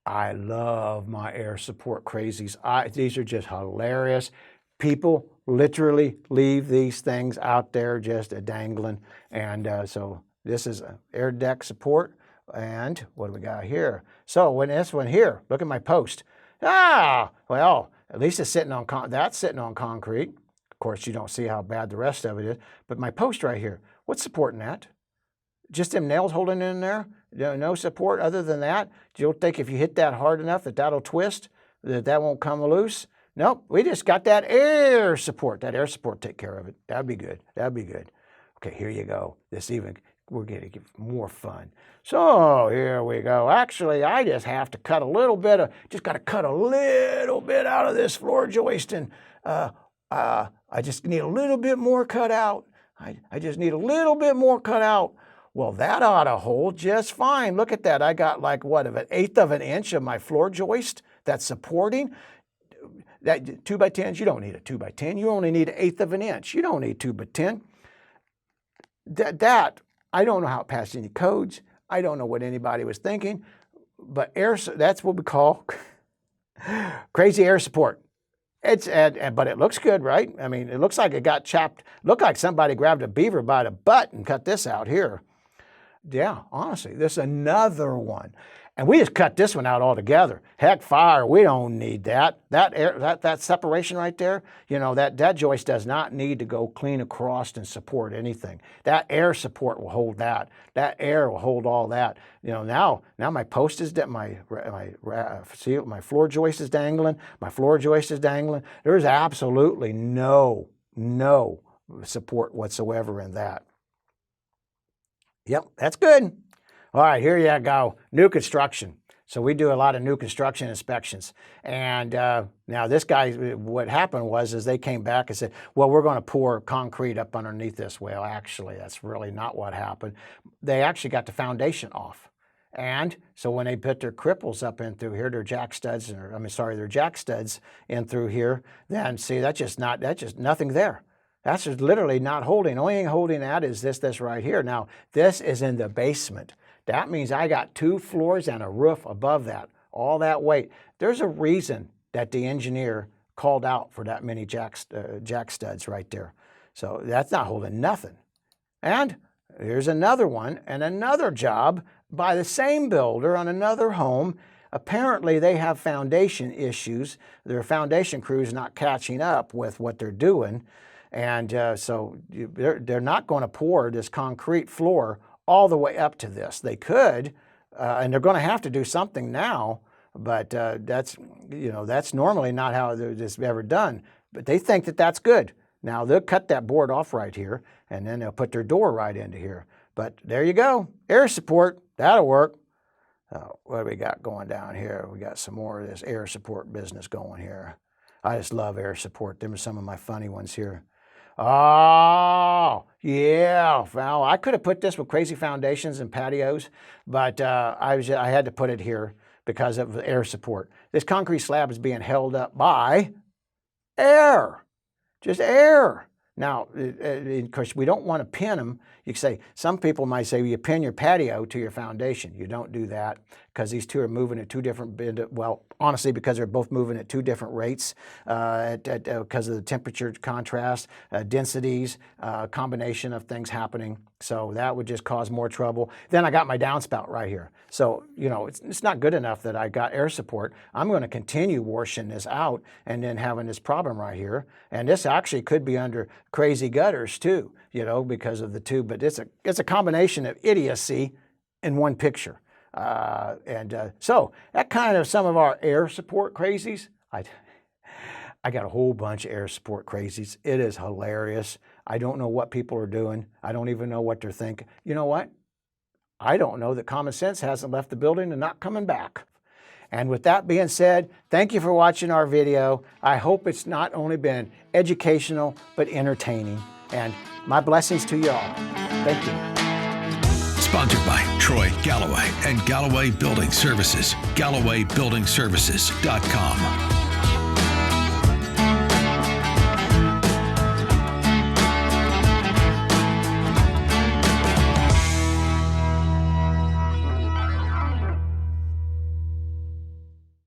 I love my air support crazies. These are just hilarious. People literally leave these things out there just dangling. And so this is air deck support. And what do we got here? So when this one here, look at my post. Well, at least it's sitting on that's sitting on concrete. Of course, you don't see how bad the rest of it is. But my post right here, what's supporting that? Just them nails holding in there? No support other than that? You don't think if you hit that hard enough that that'll twist, that won't come loose? Nope, we just got that air support. That air support take care of it. That'd be good. That'd be good. Okay, here you go. We're going to get more fun. So here we go. Actually, I just have to cut a little bit out of this floor joist, and I just need a little bit more cut out. I just need a little bit more cut out. Well, that ought to hold just fine. Look at that. I got like, what, of an eighth of an inch of my floor joist that's supporting. That 2x10s, you don't need a 2x10. You only need an eighth of an inch. You don't need 2x10. That I don't know how it passed any codes. I don't know what anybody was thinking, but that's what we call crazy air support. But it looks good, right? I mean, it looks like it got chopped. Looked like somebody grabbed a beaver by the butt and cut this out here. Yeah, honestly, this is another one. And we just cut this one out altogether. Heck, fire, we don't need that. That separation right there, you know, that joist does not need to go clean across and support anything. That air support will hold that. That air will hold all that. You know, now my post is my floor joist is dangling. My floor joist is dangling. There's absolutely no support whatsoever in that. Yep, that's good. All right, here you go. New construction. So we do a lot of new construction inspections. And now this guy, what happened was they came back and said, well, we're going to pour concrete up underneath this. Well, actually, that's really not what happened. They actually got the foundation off. And so when they put their cripples up in through here, their jack studs in through here, then see, that's just nothing there. That's just literally not holding. Only thing holding that is this right here. Now, this is in the basement. That means I got 2 floors and a roof above that, all that weight. There's a reason that the engineer called out for that many jack studs right there. So that's not holding nothing. And here's another one and another job by the same builder on another home. Apparently they have foundation issues. Their foundation crew's not catching up with what they're doing. And so they're not going to pour this concrete floor all the way up to this. They could, and they're going to have to do something now, but that's normally not how it's ever done. But they think that that's good. Now they'll cut that board off right here, and then they'll put their door right into here. But there you go, air support, that'll work. What do we got going down here? We got some more of this air support business going here. I just love air support. Them are some of my funny ones here. Oh, yeah. Well, I could have put this with crazy foundations and patios, but I had to put it here because of the air support. This concrete slab is being held up by air, just air. Now, of course, we don't want to pin them. You can say, some people might say, well, you pin your patio to your foundation. You don't do that because these two are moving at two different, well, honestly, because they're both moving at 2 different rates because of the temperature contrast, densities, combination of things happening. So that would just cause more trouble. Then I got my downspout right here. So, you know, it's not good enough that I got air support. I'm going to continue washing this out and then having this problem right here. And this actually could be under crazy gutters too, you know, because of the two. But it's a combination of idiocy in one picture. So that kind of some of our air support crazies. I got a whole bunch of air support crazies. It is hilarious. I don't know what people are doing. I don't even know what they're thinking. You know what? I don't know that common sense hasn't left the building and not coming back. And with that being said, thank you for watching our video. I hope it's not only been educational, but entertaining. And my blessings to you all. Thank you. Sponsored by Troy Galloway and Galloway Building Services. GallowayBuildingServices.com.